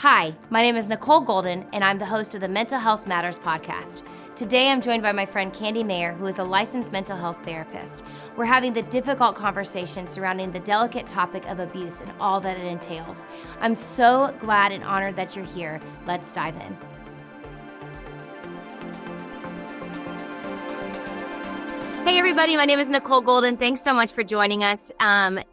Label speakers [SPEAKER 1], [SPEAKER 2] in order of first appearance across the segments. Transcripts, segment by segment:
[SPEAKER 1] Hi, my name is Nicole Golden, and I'm the host of the Mental Health Matters podcast. Today, I'm joined by my friend Candy Mayer, who is a licensed mental health therapist. We're having the difficult conversation surrounding the delicate topic of abuse and all that it entails. I'm so glad and honored that you're here. Let's dive in. Hey everybody, my name is Nicole Golden. Thanks so much for joining us.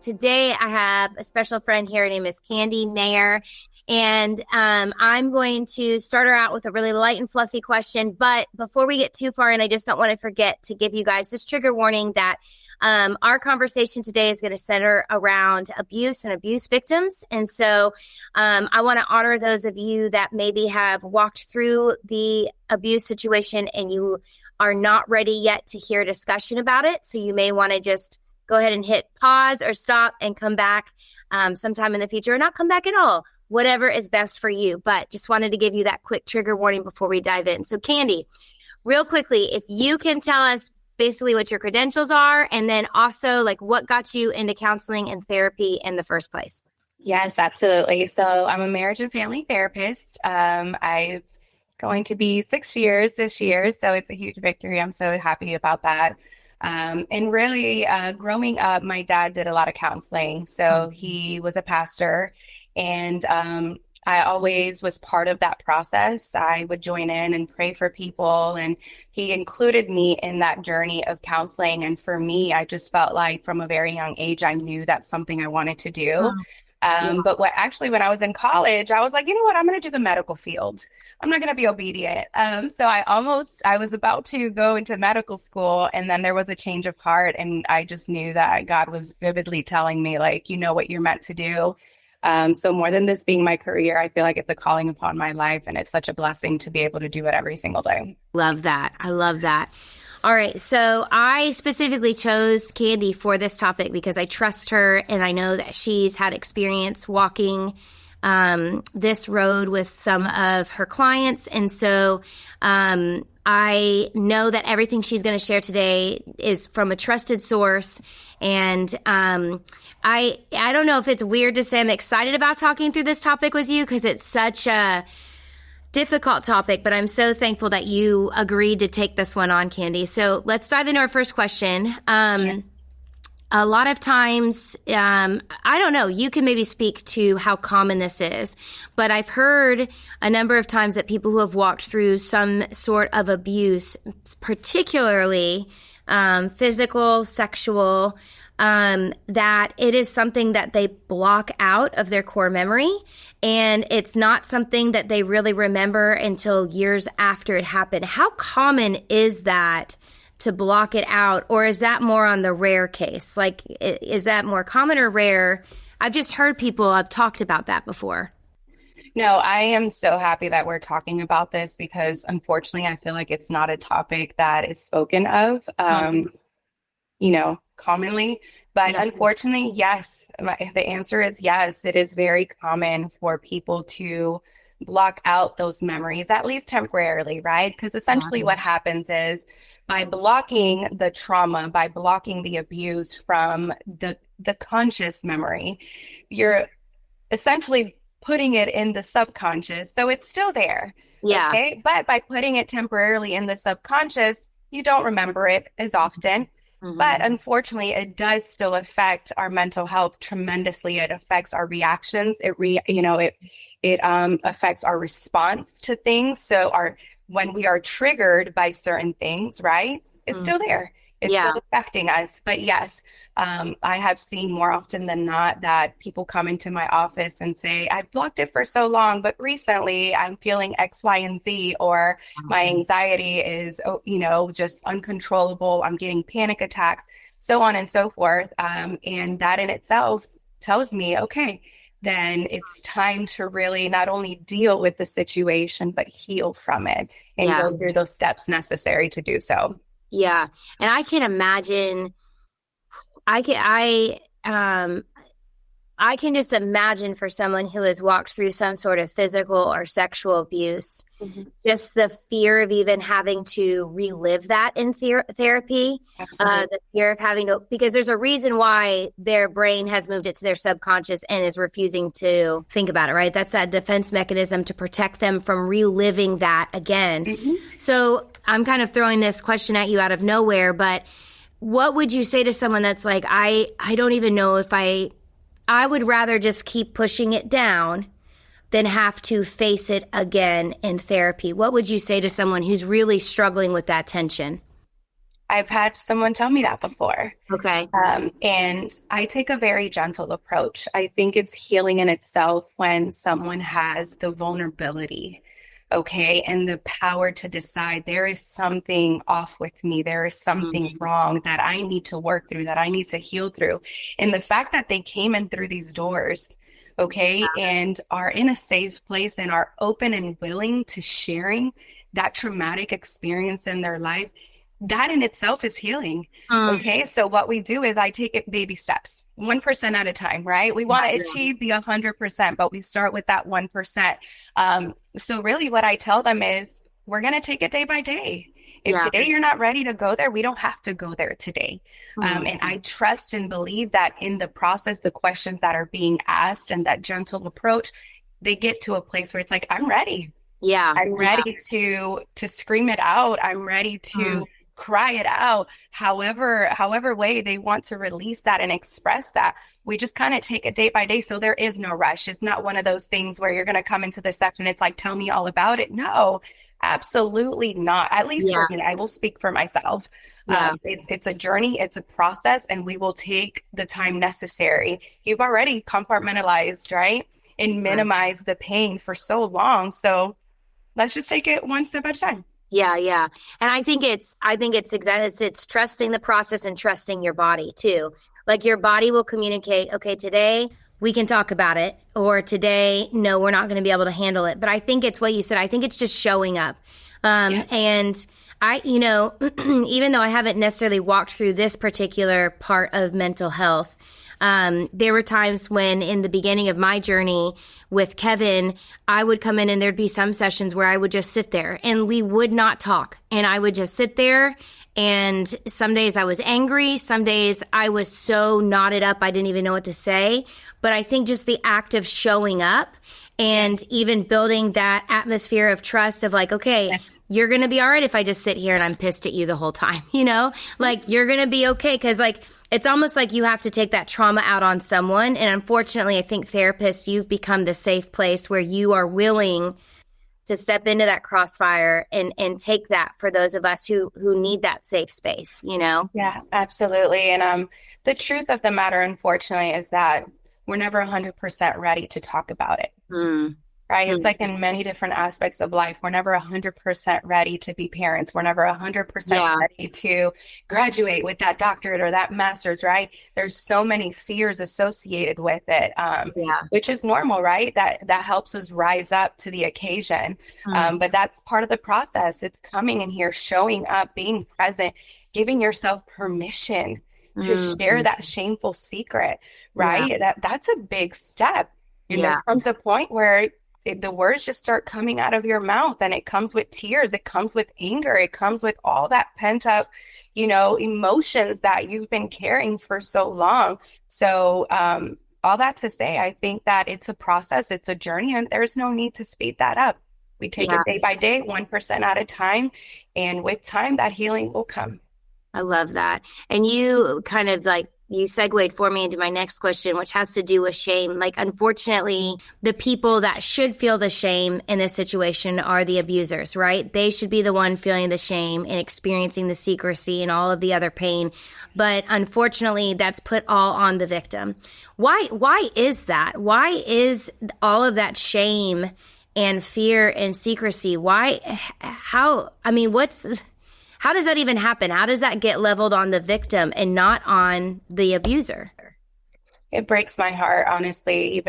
[SPEAKER 1] Today I have a special friend here. Her name is Candy Mayer. And I'm going to start her out with a really light and fluffy question. But before we get too far in, I just don't want to forget to give you guys this trigger warning that our conversation today is going to center around abuse and abuse victims. And so I want to honor those of you that maybe have walked through the abuse situation and you are not ready yet to hear a discussion about it. So you may want to just go ahead and hit pause or stop and come back sometime in the future, or not come back at all. Whatever is best for you. But just wanted to give you that quick trigger warning before we dive in. So Candy, real quickly, if you can tell us basically what your credentials are, and then also like what got you into counseling and therapy in the first place.
[SPEAKER 2] Yes, absolutely. So I'm a marriage and family therapist. I'm going to be 6 years this year. So it's a huge victory. I'm so happy about that. And really growing up, my dad did a lot of counseling. So he was a pastor. And I always was part of that process. I would join in and pray for people. And he included me in that journey of counseling. And for me, I just felt like from a very young age, I knew that's something I wanted to do. But when I was in college, I was like, you know what, I'm going to do the medical field. I'm not going to be obedient. So I was about to go into medical school, and then there was a change of heart. And I just knew that God was vividly telling me, like, you know what you're meant to do. So more than this being my career, I feel like it's a calling upon my life, and it's such a blessing to be able to do it every single day.
[SPEAKER 1] Love that. I love that. All right. So I specifically chose Candy for this topic because I trust her, and I know that she's had experience walking this road with some of her clients. And so I know that everything she's going to share today is from a trusted source. And I don't know if it's weird to say I'm excited about talking through this topic with you because it's such a difficult topic, but I'm so thankful that you agreed to take this one on, Candy. So let's dive into our first question. Yes. A lot of times, I don't know, you can maybe speak to how common this is, but I've heard a number of times that people who have walked through some sort of abuse, particularly physical, sexual, that it is something that they block out of their core memory, and it's not something that they really remember until years after it happened. How common is that to block it out, or is that more on the rare case? Like, is that more common or rare? I've just heard people have talked about that before.
[SPEAKER 2] No, I am so happy that we're talking about this because unfortunately, I feel like it's not a topic that is spoken of, commonly. But unfortunately, yes, the answer is yes. It is very common for people to block out those memories, at least temporarily, right? Because essentially what happens is by blocking the trauma, by blocking the abuse from the conscious memory, you're essentially putting it in the subconscious. So it's still there.
[SPEAKER 1] Yeah.
[SPEAKER 2] Okay. But by putting it temporarily in the subconscious, you don't remember it as often. Mm-hmm. But unfortunately, it does still affect our mental health tremendously. It affects our reactions. It affects our response to things. So when we are triggered by certain things, right, it's still there. It's still affecting us. But yes, I have seen more often than not that people come into my office and say, I've blocked it for so long, but recently I'm feeling X, Y, and Z, or my anxiety is, just uncontrollable. I'm getting panic attacks, so on and so forth. And that in itself tells me, okay, then it's time to really not only deal with the situation, but heal from it and go through those steps necessary to do so.
[SPEAKER 1] Yeah. And I can imagine, I can just imagine for someone who has walked through some sort of physical or sexual abuse, just the fear of even having to relive that in therapy,
[SPEAKER 2] Absolutely.
[SPEAKER 1] the fear of having to, because there's a reason why their brain has moved it to their subconscious and is refusing to think about it, right? That's that defense mechanism to protect them from reliving that again. So I'm kind of throwing this question at you out of nowhere, but what would you say to someone that's like, I don't even know if I would rather just keep pushing it down than have to face it again in therapy? What would you say to someone who's really struggling with that tension?
[SPEAKER 2] I've had someone tell me that before.
[SPEAKER 1] Okay.
[SPEAKER 2] And I take a very gentle approach. I think it's healing in itself when someone has the vulnerability, okay, and the power to decide there is something off with me. There is something wrong that I need to work through, that I need to heal through. And the fact that they came in through these doors, okay, and are in a safe place and are open and willing to sharing that traumatic experience in their life, that in itself is healing. Okay. So what we do is I take it baby steps, 1% at a time, right? We want to achieve the 100%, but we start with that 1%. So really what I tell them is we're going to take it day by day. If today you're not ready to go there, we don't have to go there today. And I trust and believe that in the process, the questions that are being asked and that gentle approach, they get to a place where it's like, I'm ready.
[SPEAKER 1] Yeah.
[SPEAKER 2] I'm ready to scream it out. I'm ready to cry it out, however way they want to release that and express that. We just kind of take it day by day. So there is no rush. It's not one of those things where you're going to come into the session. It's like, tell me all about it. No, absolutely not. At least for me, I will speak for myself. It's a journey. It's a process, and we will take the time necessary. You've already compartmentalized, right? And minimized the pain for so long. So let's just take it one step at a time.
[SPEAKER 1] Yeah, yeah. And I think it's exactly, it's trusting the process and trusting your body too. Like your body will communicate, okay, today we can talk about it, or today, no, we're not going to be able to handle it. But I think it's what you said. I think it's just showing up. And I, even though I haven't necessarily walked through this particular part of mental health, there were times when in the beginning of my journey with Kevin, I would come in and there'd be some sessions where I would just sit there and we would not talk. And I would just sit there. And some days I was angry. Some days I was so knotted up, I didn't even know what to say. But I think just the act of showing up and even building that atmosphere of trust of like, okay, you're going to be all right if I just sit here and I'm pissed at you the whole time, like you're going to be okay. Cause like, it's almost like you have to take that trauma out on someone. And unfortunately, I think therapists, you've become the safe place where you are willing to step into that crossfire and take that for those of us who need that safe space,
[SPEAKER 2] Yeah, absolutely. And the truth of the matter, unfortunately, is that we're never 100% ready to talk about it. Right? It's like in many different aspects of life, we're never 100% ready to be parents. We're never 100% ready to graduate with that doctorate or that master's, right? There's so many fears associated with it, which is normal, right? That helps us rise up to the occasion. But that's part of the process. It's coming in here, showing up, being present, giving yourself permission to share that shameful secret, right? That's a big step. And there comes a point where the words just start coming out of your mouth, and it comes with tears. It comes with anger. It comes with all that pent up, emotions that you've been carrying for so long. So, all that to say, I think that it's a process, it's a journey, and there's no need to speed that up. We take it day by day, 1% at a time. And with time, that healing will come.
[SPEAKER 1] I love that. And you kind of you segued for me into my next question, which has to do with shame. Like, unfortunately, the people that should feel the shame in this situation are the abusers, right? They should be the one feeling the shame and experiencing the secrecy and all of the other pain. But unfortunately, that's put all on the victim. Why is that? Why is all of that shame and fear and secrecy? How does that even happen? How does that get leveled on the victim and not on the abuser?
[SPEAKER 2] It breaks my heart, honestly,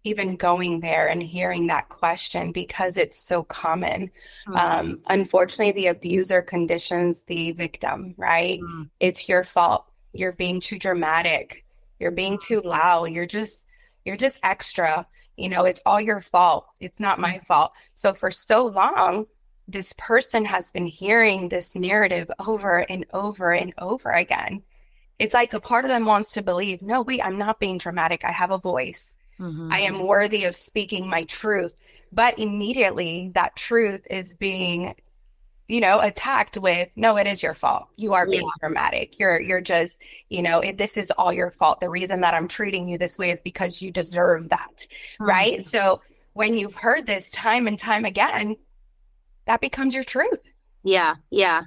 [SPEAKER 2] even going there and hearing that question, because it's so common. Unfortunately, the abuser conditions the victim, right? It's your fault. You're being too dramatic. You're being too loud. You're just extra. It's all your fault. It's not my fault. So for so long, this person has been hearing this narrative over and over and over again. It's like a part of them wants to believe, no, wait, I'm not being dramatic. I have a voice. I am worthy of speaking my truth. But immediately that truth is being, attacked with, no, it is your fault. You are being dramatic. You're just, this is all your fault. The reason that I'm treating you this way is because you deserve that. Right. So when you've heard this time and time again, that becomes your truth.
[SPEAKER 1] Yeah. Yeah.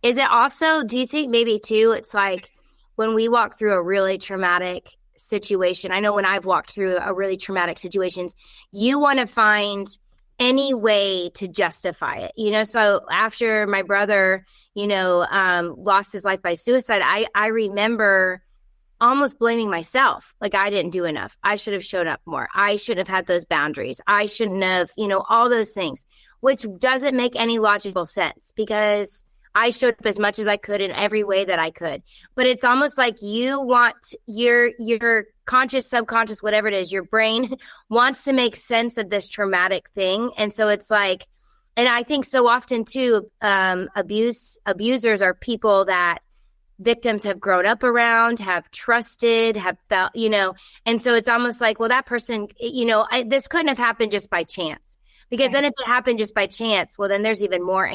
[SPEAKER 1] Is it also, do you think maybe too, it's like when we walk through a really traumatic situation, I know when I've walked through a really traumatic situations, you want to find any way to justify it, so after my brother, lost his life by suicide, I remember almost blaming myself. Like I didn't do enough. I should have showed up more. I should have had those boundaries. I shouldn't have, all those things, which doesn't make any logical sense because I showed up as much as I could in every way that I could. But it's almost like you want your conscious, subconscious, whatever it is, your brain wants to make sense of this traumatic thing. And so it's like, and I think so often too, abusers are people that victims have grown up around, have trusted, have felt, and so it's almost like, well, that person, this couldn't have happened just by chance. Because then if it happened just by chance, well, then there's even more.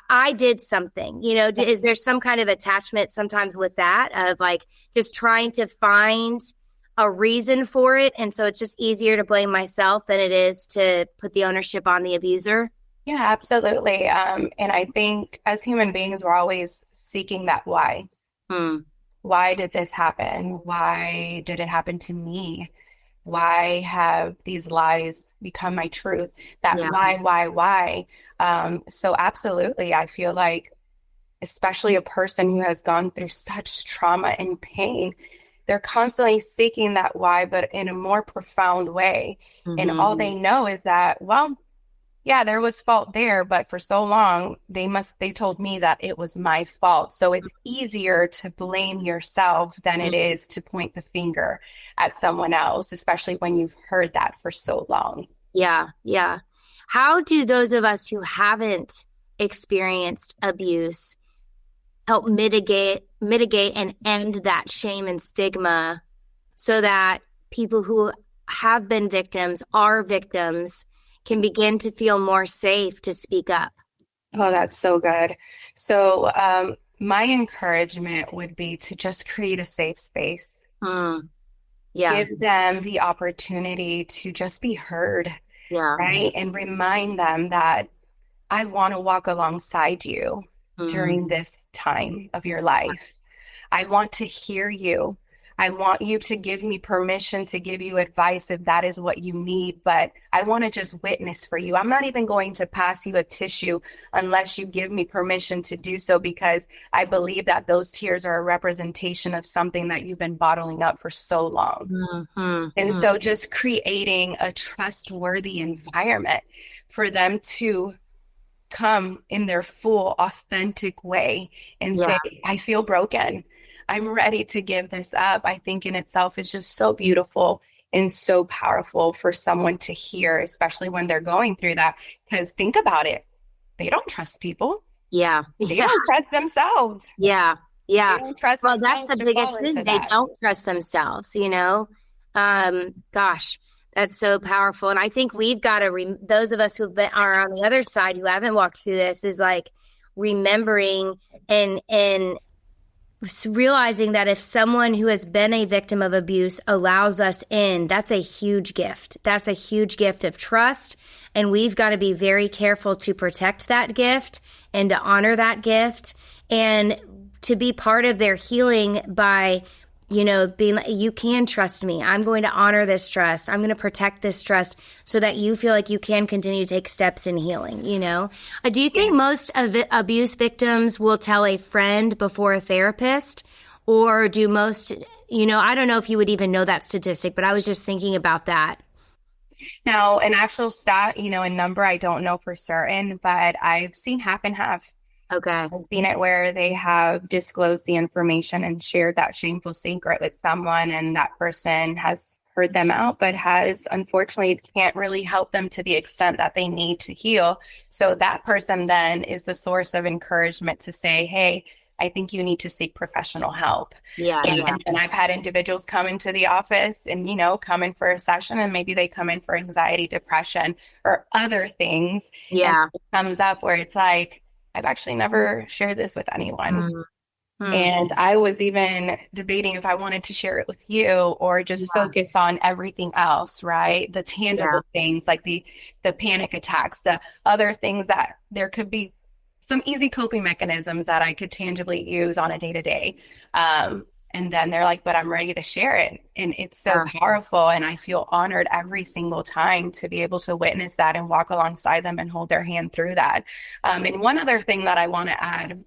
[SPEAKER 1] I did something, is there some kind of attachment sometimes with that of like just trying to find a reason for it? And so it's just easier to blame myself than it is to put the ownership on the abuser.
[SPEAKER 2] Yeah, absolutely. And I think as human beings, we're always seeking that why. Why did this happen? Why did it happen to me? Why have these lies become my truth? That why? So absolutely, I feel like, especially a person who has gone through such trauma and pain, they're constantly seeking that why, but in a more profound way. And all they know is that, well, yeah, there was fault there, but for so long, they told me that it was my fault. So it's easier to blame yourself than it is to point the finger at someone else, especially when you've heard that for so long.
[SPEAKER 1] Yeah, yeah. How do those of us who haven't experienced abuse help mitigate and end that shame and stigma so that people who have been victims, are victims, can begin to feel more safe to speak up?
[SPEAKER 2] Oh, that's so good. So my encouragement would be to just create a safe space.
[SPEAKER 1] Yeah.
[SPEAKER 2] Give them the opportunity to just be heard, right? And remind them that I want to walk alongside you during this time of your life. I want to hear you. I want you to give me permission to give you advice if that is what you need, but I want to just witness for you. I'm not even going to pass you a tissue unless you give me permission to do so, because I believe that those tears are a representation of something that you've been bottling up for so long. And so just creating a trustworthy environment for them to come in their full, authentic way and say, I feel broken. I'm ready to give this up. I think in itself is just so beautiful and so powerful for someone to hear, especially when they're going through that. Because think about it. They don't trust people.
[SPEAKER 1] Yeah.
[SPEAKER 2] They don't trust themselves.
[SPEAKER 1] Yeah. Yeah.
[SPEAKER 2] They don't trust
[SPEAKER 1] well, that's the biggest thing. They don't trust themselves, gosh, that's so powerful. And I think we've got to, those of us who are on the other side, who haven't walked through this, is like remembering and realizing that if someone who has been a victim of abuse allows us in, that's a huge gift. That's a huge gift of trust. And we've got to be very careful to protect that gift and to honor that gift and to be part of their healing by, being like, you can trust me. I'm going to honor this trust. I'm going to protect this trust so that you feel like you can continue to take steps in healing, Do you think most of abuse victims will tell a friend before a therapist, or do most, I don't know if you would even know that statistic, but I was just thinking about that.
[SPEAKER 2] Now, an actual stat, in number, I don't know for certain, but I've seen half and half.
[SPEAKER 1] Okay.
[SPEAKER 2] I've seen it where they have disclosed the information and shared that shameful secret with someone, and that person has heard them out, but has unfortunately can't really help them to the extent that they need to heal. So that person then is the source of encouragement to say, hey, I think you need to seek professional help.
[SPEAKER 1] Yeah. Yeah.
[SPEAKER 2] And I've had individuals come into the office and, come in for a session, and maybe they come in for anxiety, depression, or other things. And
[SPEAKER 1] Yeah.
[SPEAKER 2] it comes up where it's like, I've actually never shared this with anyone.
[SPEAKER 1] Mm-hmm.
[SPEAKER 2] And I was even debating if I wanted to share it with you or just
[SPEAKER 1] Yeah.
[SPEAKER 2] focus on everything else, right? The
[SPEAKER 1] Yeah.
[SPEAKER 2] tangible things like the panic attacks, the other things that there could be some easy coping mechanisms that I could tangibly use on a day to day. And then they're like, but I'm ready to share it. And it's so
[SPEAKER 1] Yeah.
[SPEAKER 2] powerful. And I feel honored every single time to be able to witness that and walk alongside them and hold their hand through that. And one other thing that I want to add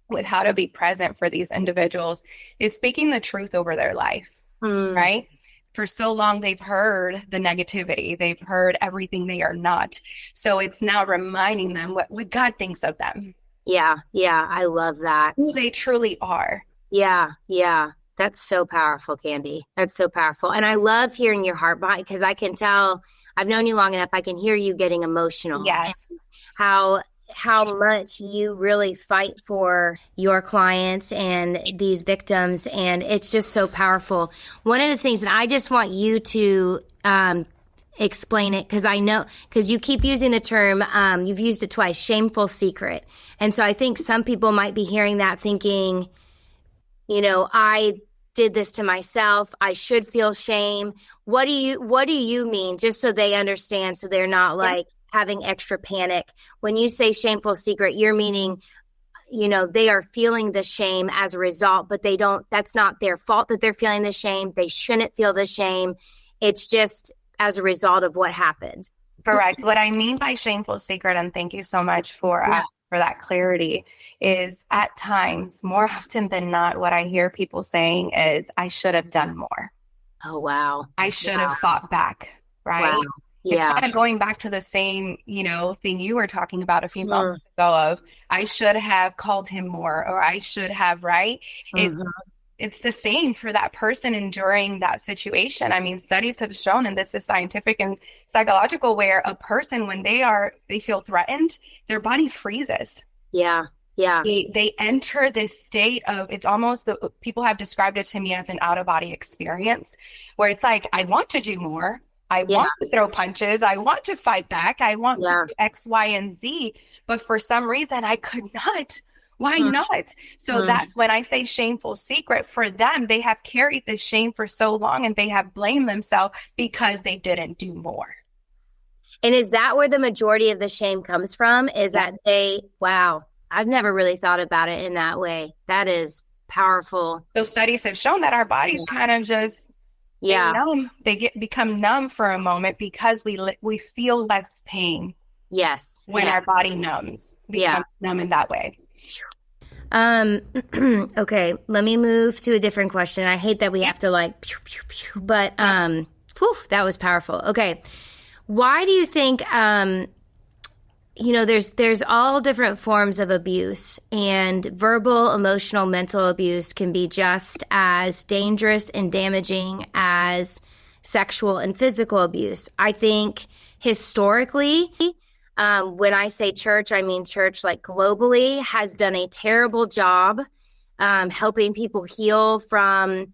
[SPEAKER 2] with how to be present for these individuals is speaking the truth over their life,
[SPEAKER 1] Mm.
[SPEAKER 2] right? For so long, they've heard the negativity, they've heard everything they are not. So it's now reminding them what God thinks of them,
[SPEAKER 1] Yeah. Yeah. I love that.
[SPEAKER 2] who they truly are.
[SPEAKER 1] Yeah. Yeah. That's so powerful, Candy. That's so powerful. And I love hearing your heart behind, because I can tell, I've known you long enough. I can hear you getting emotional, and
[SPEAKER 2] Yes.
[SPEAKER 1] how much you really fight for your clients and these victims. And it's just so powerful. One of the things, and I just want you to explain it, because I know, because you keep using the term, you've used it twice, shameful secret. And so I think some people might be hearing that thinking, I did this to myself, I should feel shame. What do you mean? Just so they understand, so they're not like having extra panic. When you say shameful secret, you're meaning, they are feeling the shame as a result, but that's not their fault that they're feeling the shame. They shouldn't feel the shame. It's just as a result of what happened.
[SPEAKER 2] Correct. What I mean by shameful secret, and thank you so much for asking for that clarity, is at times, more often than not, what I hear people saying is, I should have done more.
[SPEAKER 1] Oh, wow.
[SPEAKER 2] I should have fought back, right?
[SPEAKER 1] Wow. Yeah.
[SPEAKER 2] It's kind of going back to the same, thing you were talking about a few moments ago of, I should have called him more, or I should have, right? It's the same for that person enduring that situation. I mean, studies have shown, and this is scientific and psychological, where a person, when they feel threatened, their body freezes.
[SPEAKER 1] Yeah. Yeah.
[SPEAKER 2] They enter this state of, it's almost, people have described it to me as an out of body experience, where it's like, I want to do more. I want to throw punches. I want to fight back. I want to do X, Y, and Z. But for some reason, I could not. Why not? So that's when I say shameful secret. For them, they have carried this shame for so long, and they have blamed themselves because they didn't do more.
[SPEAKER 1] And is that where the majority of the shame comes from? Is that wow, I've never really thought about it in that way. That is powerful.
[SPEAKER 2] So studies have shown that our bodies kind of just numb. They become numb for a moment because we feel less pain.
[SPEAKER 1] Yes.
[SPEAKER 2] When our body becomes numb in that way.
[SPEAKER 1] Okay, let me move to a different question. I hate that we have to pew, pew, pew, but that was powerful. Okay. Why do you think there's all different forms of abuse, and verbal, emotional, mental abuse can be just as dangerous and damaging as sexual and physical abuse. I think historically, when I say church, I mean church globally has done a terrible job helping people heal from,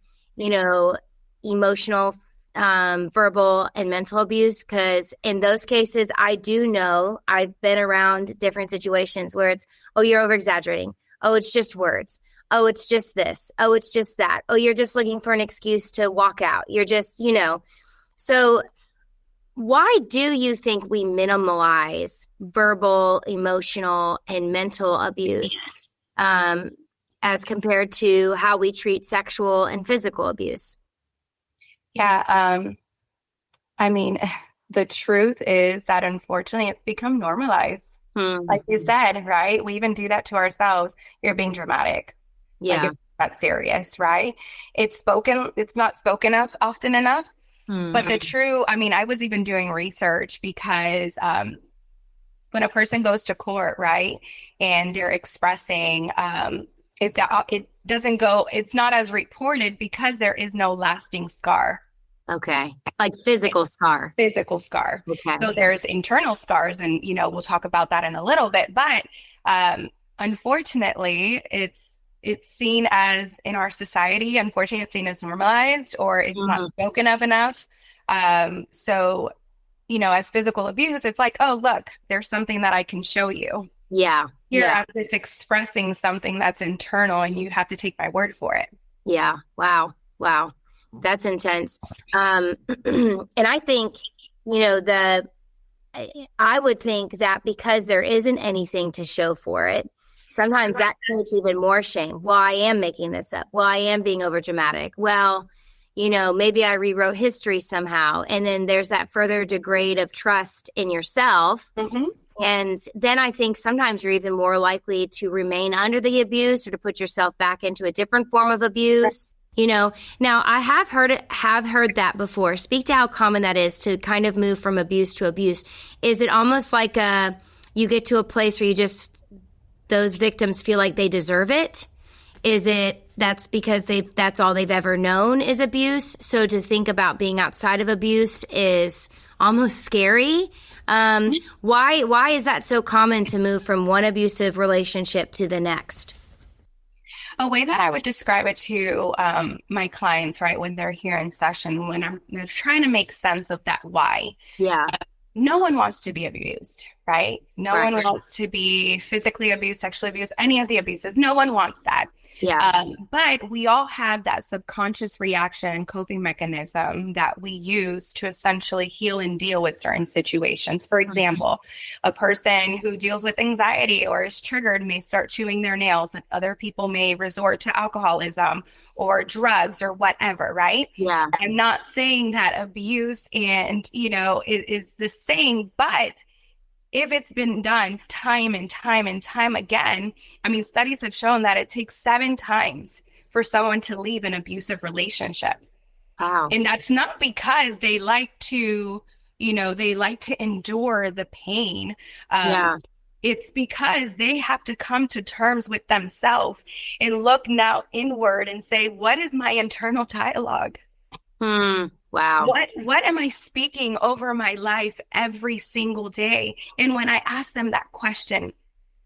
[SPEAKER 1] emotional, verbal, and mental abuse. Because in those cases, I do know I've been around different situations where it's, oh, you're over exaggerating. Oh, it's just words. Oh, it's just this. Oh, it's just that. Oh, you're just looking for an excuse to walk out. You're just, So why do you think we minimize verbal, emotional, and mental abuse as compared to how we treat sexual and physical abuse?
[SPEAKER 2] Yeah. I mean, the truth is that unfortunately it's become normalized. Like you said, right? We even do that to ourselves. You're being dramatic.
[SPEAKER 1] Yeah.
[SPEAKER 2] It's not serious, right? It's not spoken of often enough. But I was even doing research because when a person goes to court, right, and they're expressing, it doesn't go, it's not as reported because there is no lasting scar.
[SPEAKER 1] Okay. Like physical scar.
[SPEAKER 2] Physical scar.
[SPEAKER 1] Okay.
[SPEAKER 2] So there's internal scars, and we'll talk about that in a little bit. But unfortunately, it's seen as, in our society, unfortunately, it's seen as normalized, or it's not spoken of enough. So as physical abuse, it's like, oh, look, there's something that I can show you.
[SPEAKER 1] Yeah.
[SPEAKER 2] Here, I'm just expressing something that's internal, and you have to take my word for it.
[SPEAKER 1] Yeah. Wow. That's intense. And I think, I would think that because there isn't anything to show for it, sometimes that creates even more shame. Well, I am making this up. Well, I am being overdramatic. Well, maybe I rewrote history somehow. And then there's that further degrade of trust in yourself.
[SPEAKER 2] Mm-hmm.
[SPEAKER 1] And then I think sometimes you're even more likely to remain under the abuse or to put yourself back into a different form of abuse. Now I have heard that before. Speak to how common that is to kind of move from abuse to abuse. Is it almost like you get to a place where those victims feel like they deserve it? Is it that's because that's all they've ever known is abuse? So to think about being outside of abuse is almost scary. Why is that so common to move from one abusive relationship to the next?
[SPEAKER 2] A way that I would describe it to my clients, right, when they're here in session, when they're trying to make sense of that why.
[SPEAKER 1] Yeah.
[SPEAKER 2] No one wants to be abused, right? No one wants to be physically abused, sexually abused, any of the abuses. No one wants that.
[SPEAKER 1] Yeah.
[SPEAKER 2] But we all have that subconscious reaction and coping mechanism that we use to essentially heal and deal with certain situations. For example, a person who deals with anxiety or is triggered may start chewing their nails, and other people may resort to alcoholism or drugs or whatever, right?
[SPEAKER 1] Yeah.
[SPEAKER 2] I'm not saying that abuse and, is the same, but if it's been done time and time and time again, studies have shown that it takes 7 times for someone to leave an abusive relationship.
[SPEAKER 1] Wow.
[SPEAKER 2] And that's not because they like to endure the pain. It's because they have to come to terms with themselves and look now inward and say, what is my internal dialogue?
[SPEAKER 1] Wow.
[SPEAKER 2] What am I speaking over my life every single day? And when I ask them that question,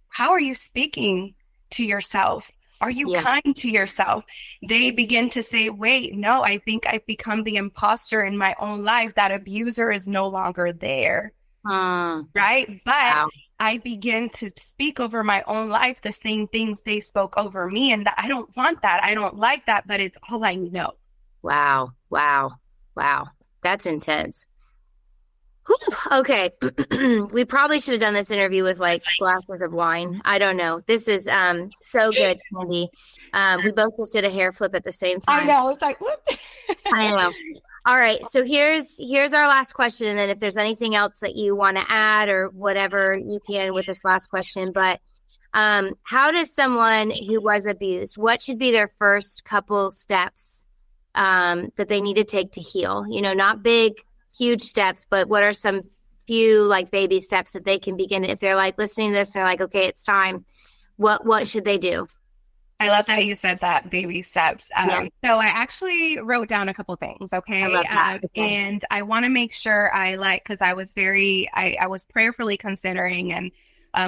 [SPEAKER 2] how are you speaking to yourself? Are you kind to yourself? They begin to say, wait, no, I think I've become the imposter in my own life. That abuser is no longer there. Right? But I begin to speak over my own life the same things they spoke over me. And that I don't want that. I don't like that, but it's all I know.
[SPEAKER 1] Wow. That's intense. Whew. Okay. We probably should have done this interview with like glasses of wine. I don't know. This is so good, Candy. We both just did a hair flip at the same time.
[SPEAKER 2] I know. It's like, whoop.
[SPEAKER 1] I know. All right. So here's our last question. And then if there's anything else that you want to add or whatever, you can with this last question. But how does someone who was abused, what should be their first couple steps that they need to take to heal? Not big, huge steps, but what are some few like baby steps that they can begin if they're like listening to this and they're like, okay, it's time. What should they do?
[SPEAKER 2] I love that you said that, baby steps. So I actually wrote down a couple things, okay?
[SPEAKER 1] I love that. Okay.
[SPEAKER 2] And I want to make sure because I was I was prayerfully considering and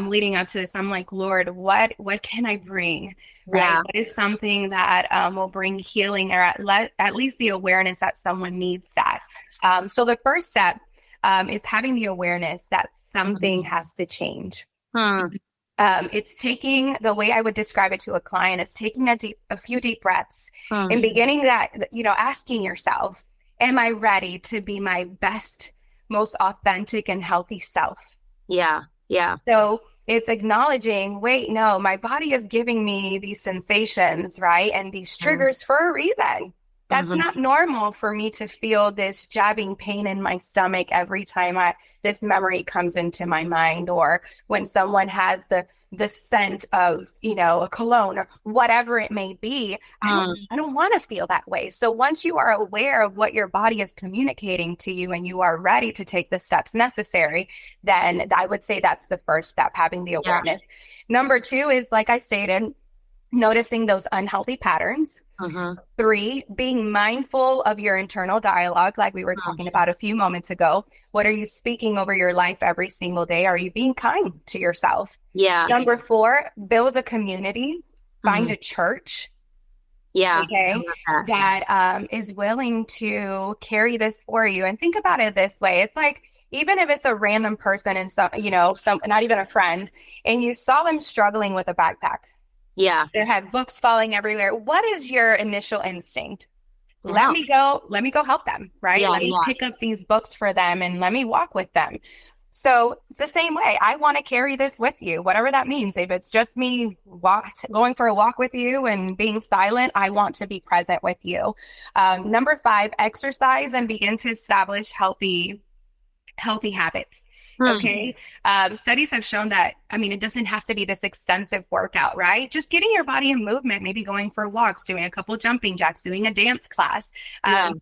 [SPEAKER 2] leading up to this, I'm like, Lord, what can I bring? Right?
[SPEAKER 1] Yeah.
[SPEAKER 2] What is something that will bring healing or at least the awareness that someone needs that? So the first step is having the awareness that something has to change. It's taking, the way I would describe it to a client is taking a few deep breaths and beginning that, asking yourself, am I ready to be my best, most authentic and healthy self?
[SPEAKER 1] Yeah.
[SPEAKER 2] So it's acknowledging, wait, no, my body is giving me these sensations, right? And these triggers for a reason. That's not normal for me to feel this jabbing pain in my stomach every time this memory comes into my mind, or when someone has the scent of, a cologne or whatever it may be. I don't want to feel that way. So once you are aware of what your body is communicating to you and you are ready to take the steps necessary, then I would say that's the first step, having the awareness. Number 2 is, like I stated, noticing those unhealthy patterns. 3, being mindful of your internal dialogue, like we were talking about a few moments ago. What are you speaking over your life every single day? Are you being kind to yourself?
[SPEAKER 1] Yeah.
[SPEAKER 2] Number 4, build a community, find a church.
[SPEAKER 1] Yeah.
[SPEAKER 2] Okay. That is willing to carry this for you. And think about it this way. It's like, even if it's a random person and some, not even a friend, and you saw them struggling with a backpack.
[SPEAKER 1] Yeah.
[SPEAKER 2] They have books falling everywhere. What is your initial instinct? Let me go help them, right? Let me pick up these books for them and let me walk with them. So it's the same way. I want to carry this with you, whatever that means. If it's just me going for a walk with you and being silent, I want to be present with you. Number 5, exercise and begin to establish healthy habits. Okay. Studies have shown that, it doesn't have to be this extensive workout, right? Just getting your body in movement, maybe going for walks, doing a couple jumping jacks, doing a dance class,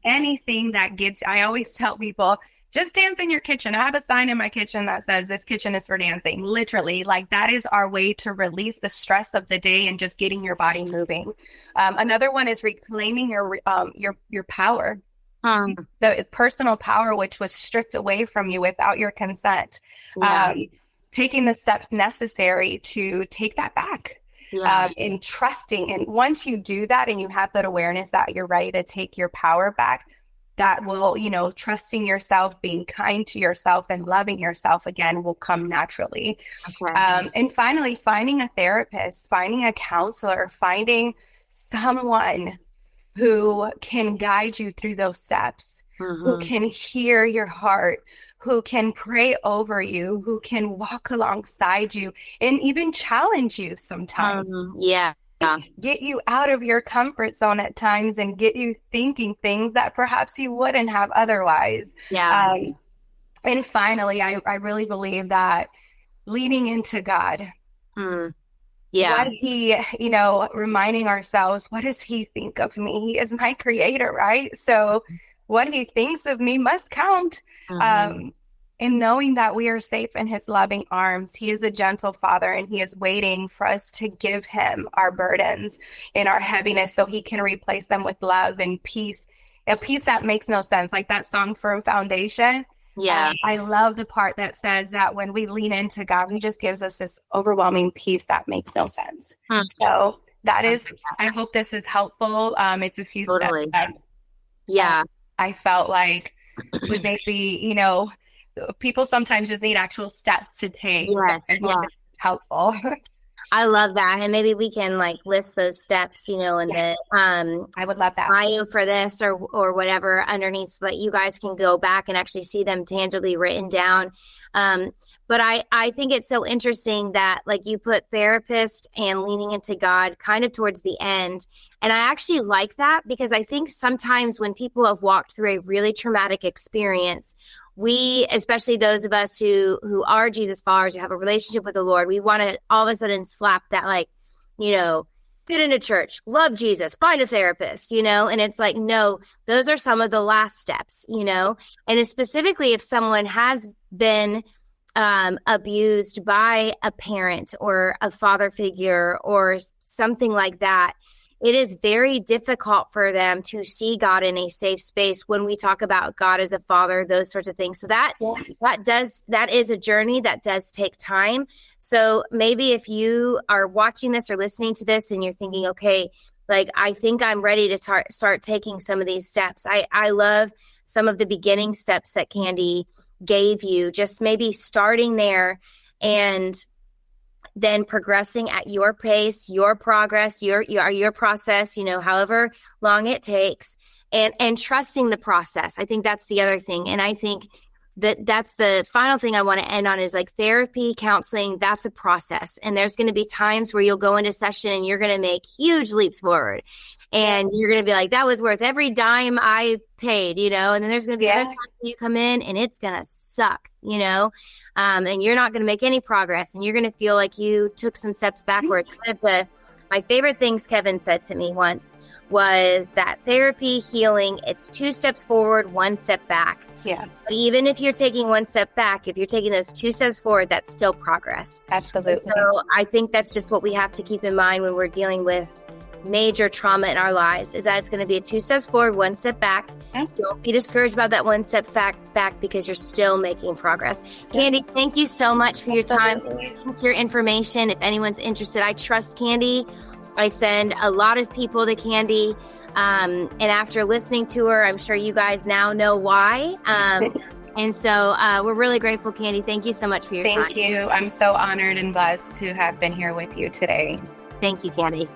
[SPEAKER 2] anything that I always tell people, just dance in your kitchen. I have a sign in my kitchen that says this kitchen is for dancing. Literally, like that is our way to release the stress of the day and just getting your body moving. Another one is reclaiming your power. The personal power which was stripped away from you without your consent. Taking the steps necessary to take that back. And trusting. And once you do that and you have that awareness that you're ready to take your power back, that will, trusting yourself, being kind to yourself and loving yourself again will come naturally. And finally, finding a therapist, finding a counselor, finding someone who can guide you through those steps, who can hear your heart, who can pray over you, who can walk alongside you and even challenge you sometimes. Get you out of your comfort zone at times and get you thinking things that perhaps you wouldn't have otherwise. And finally, I really believe that leaning into God. What he, reminding ourselves, what does he think of me? He is my creator, right? So what he thinks of me must count. And knowing that we are safe in his loving arms, he is a gentle father and he is waiting for us to give him our burdens and our heaviness so he can replace them with love and peace, a peace that makes no sense. Like that song, Firm Foundation. I love the part that says that when we lean into God, he just gives us this overwhelming peace that makes no sense. So that is, I hope this is helpful. It's a few steps that, I felt like would maybe, people sometimes just need actual steps to take. I hope this is helpful.
[SPEAKER 1] I love that. And maybe we can list those steps, in the
[SPEAKER 2] I would love that
[SPEAKER 1] bio for this or whatever underneath so that you guys can go back and actually see them tangibly written down. But I think it's so interesting that you put therapist and leaning into God kind of towards the end. And I actually like that because I think sometimes when people have walked through a really traumatic experience, we, especially those of us who are Jesus followers, who have a relationship with the Lord, we want to all of a sudden slap that get into church, love Jesus, find a therapist, and it's no, those are some of the last steps, and it's specifically if someone has been abused by a parent or a father figure or something like that, it is very difficult for them to see God in a safe space when we talk about God as a father, those sorts of things. So that is a journey that does take time. So maybe if you are watching this or listening to this and you're thinking, okay, I think I'm ready to start taking some of these steps. I love some of the beginning steps that Candy gave you, just maybe starting there and then progressing at your pace, your progress, your process, however long it takes, and trusting the process. I think that's the other thing. And I think that's the final thing I want to end on is therapy, counseling, that's a process. And there's going to be times where you'll go into session and you're going to make huge leaps forward. And you're going to be like, that was worth every dime I paid, and then there's going to be other times you come in and it's going to suck, and you're not going to make any progress and you're going to feel like you took some steps backwards. My favorite things Kevin said to me once was that therapy, healing, it's 2 steps forward, 1 step back.
[SPEAKER 2] Yes.
[SPEAKER 1] But even if you're taking 1 step back, if you're taking those 2 steps forward, that's still progress.
[SPEAKER 2] Absolutely.
[SPEAKER 1] So I think that's just what we have to keep in mind when we're dealing with major trauma in our lives, is that it's going to be a 2 steps forward, 1 step back. Yeah. Don't be discouraged about that 1 step back because you're still making progress. Yeah. Candy, thank you so much for your time, your information. If anyone's interested, I trust Candy. I send a lot of people to Candy. And after listening to her, I'm sure you guys now know why. And so we're really grateful, Candy. Thank you so much for your time.
[SPEAKER 2] Thank you. I'm so honored and blessed to have been here with you today.
[SPEAKER 1] Thank you, Candy.